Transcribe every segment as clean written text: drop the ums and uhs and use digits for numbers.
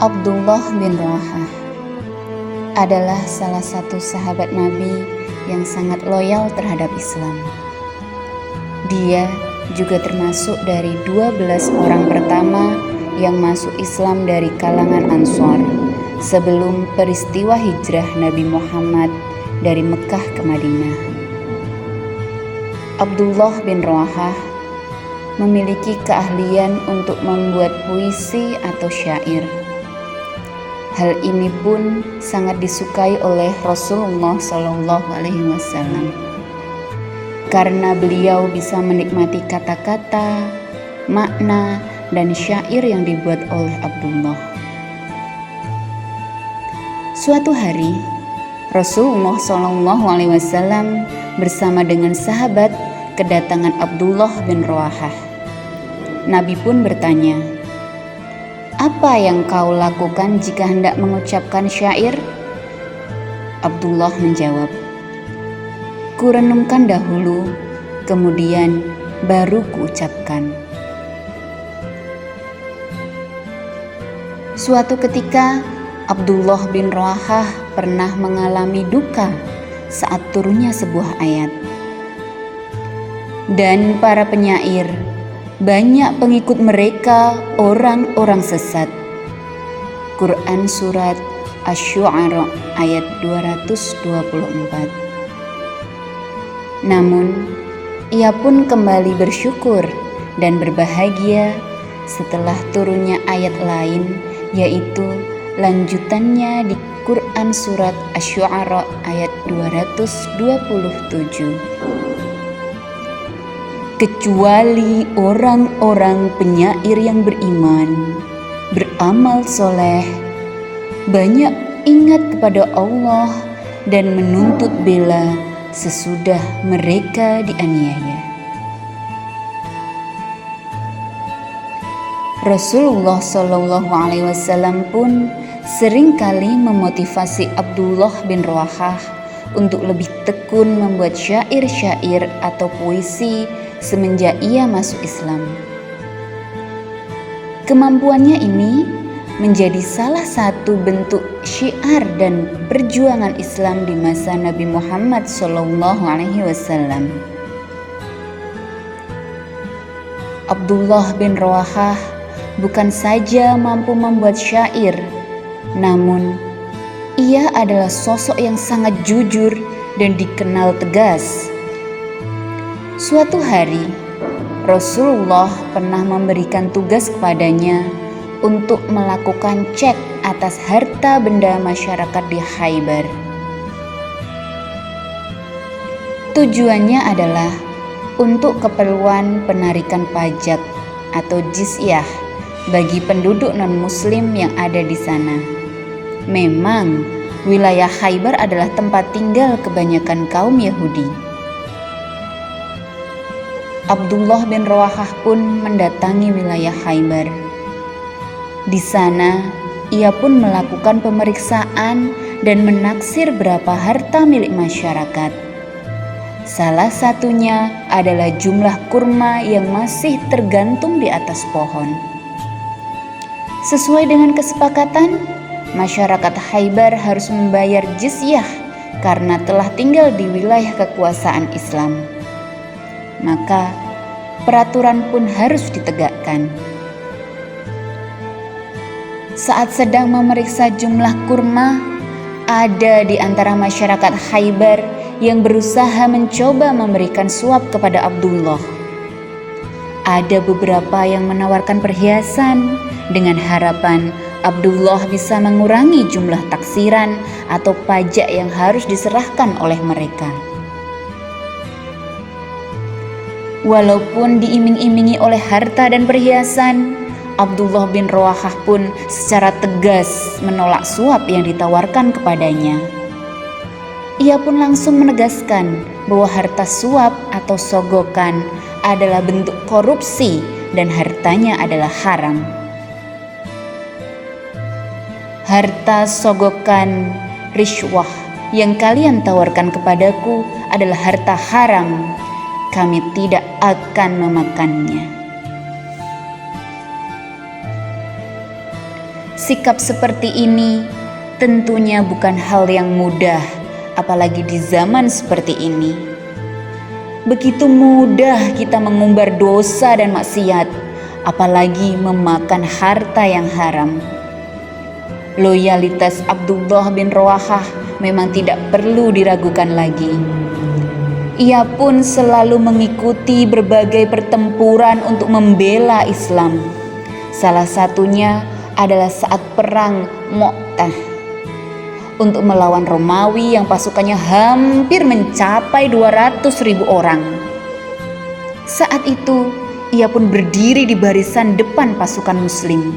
Abdullah bin Rawahah adalah salah satu sahabat Nabi yang sangat loyal terhadap Islam. Dia juga termasuk dari 12 orang pertama yang masuk Islam dari kalangan Ansor sebelum peristiwa hijrah Nabi Muhammad dari Mekah ke Madinah. Abdullah bin Rawahah memiliki keahlian untuk membuat puisi atau syair. Hal ini pun sangat disukai oleh Rasulullah SAW karena beliau bisa menikmati kata-kata, makna, dan syair yang dibuat oleh Abdullah. Suatu hari, Rasulullah SAW bersama dengan sahabat kedatangan Abdullah bin Rawahah. Nabi pun bertanya, "Apa yang kau lakukan jika hendak mengucapkan syair?" Abdullah menjawab, "Kurenungkan dahulu, kemudian baru kuucapkan." Suatu ketika, Abdullah bin Rawahah pernah mengalami duka saat turunnya sebuah ayat. Dan para penyair, banyak pengikut mereka orang-orang sesat. Quran Surat Asy-Syu'ara ayat 224. Namun, ia pun kembali bersyukur dan berbahagia setelah turunnya ayat lain, yaitu lanjutannya di Quran Surat Asy-Syu'ara ayat 227. Kecuali orang-orang penyair yang beriman, beramal soleh, banyak ingat kepada Allah dan menuntut bela sesudah mereka dianiaya. Rasulullah SAW pun seringkali memotivasi Abdullah bin Rawahah untuk lebih tekun membuat syair-syair atau puisi semenjak ia masuk Islam. Kemampuannya ini menjadi salah satu bentuk syiar dan perjuangan Islam di masa Nabi Muhammad SAW. Abdullah bin Rawahah bukan saja mampu membuat syair, namun ia adalah sosok yang sangat jujur dan dikenal tegas. Suatu hari, Rasulullah pernah memberikan tugas kepadanya untuk melakukan cek atas harta benda masyarakat di Khaybar. Tujuannya adalah untuk keperluan penarikan pajak atau jizyah bagi penduduk non-muslim yang ada di sana. Memang, wilayah Khaybar adalah tempat tinggal kebanyakan kaum Yahudi. Abdullah bin Rawahah pun mendatangi wilayah Khaybar. Di sana, ia pun melakukan pemeriksaan dan menaksir berapa harta milik masyarakat. Salah satunya adalah jumlah kurma yang masih tergantung di atas pohon. Sesuai dengan kesepakatan, masyarakat Khaybar harus membayar jizyah karena telah tinggal di wilayah kekuasaan Islam. Maka peraturan pun harus ditegakkan. Saat sedang memeriksa jumlah kurma, ada di antara masyarakat Khaybar yang berusaha mencoba memberikan suap kepada Abdullah. Ada beberapa yang menawarkan perhiasan dengan harapan Abdullah bisa mengurangi jumlah taksiran atau pajak yang harus diserahkan oleh mereka. Walaupun diiming-imingi oleh harta dan perhiasan, Abdullah bin Rawahah pun secara tegas menolak suap yang ditawarkan kepadanya. Ia pun langsung menegaskan bahwa harta suap atau sogokan adalah bentuk korupsi dan hartanya adalah haram. Harta sogokan rishwah yang kalian tawarkan kepadaku adalah harta haram. Kami tidak akan memakannya. Sikap seperti ini tentunya bukan hal yang mudah, apalagi di zaman seperti ini. Begitu mudah kita mengumbar dosa dan maksiat, apalagi memakan harta yang haram. Loyalitas Abdullah bin Rawahah memang tidak perlu diragukan lagi. Ia pun selalu mengikuti berbagai pertempuran untuk membela Islam. Salah satunya adalah saat perang Mu'tah untuk melawan Romawi yang pasukannya hampir mencapai 200.000 orang. Saat itu ia pun berdiri di barisan depan pasukan muslim.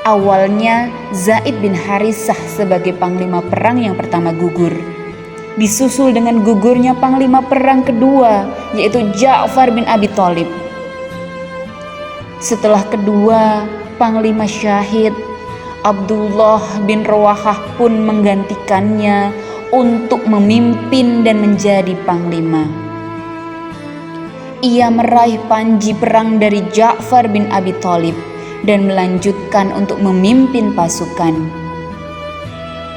Awalnya Zaid bin Harisah sebagai panglima perang yang pertama gugur, disusul dengan gugurnya panglima perang kedua, yaitu Ja'far bin Abi Thalib. Setelah kedua panglima syahid, Abdullah bin Rawahah pun menggantikannya untuk memimpin dan menjadi panglima. Ia meraih panji perang dari Ja'far bin Abi Thalib dan melanjutkan untuk memimpin pasukan.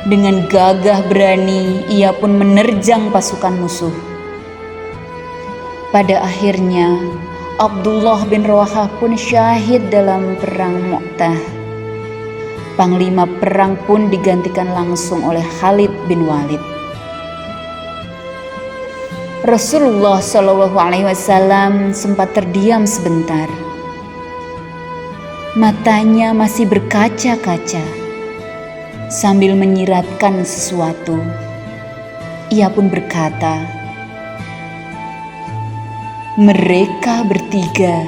Dengan gagah berani, ia pun menerjang pasukan musuh. Pada akhirnya, Abdullah bin Rawahah pun syahid dalam perang Mu'tah. Panglima perang pun digantikan langsung oleh Khalid bin Walid. Rasulullah SAW sempat terdiam sebentar. Matanya masih berkaca-kaca sambil menyiratkan sesuatu. Ia pun berkata, "Mereka bertiga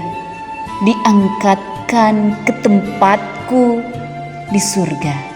diangkatkan ke tempatku di surga."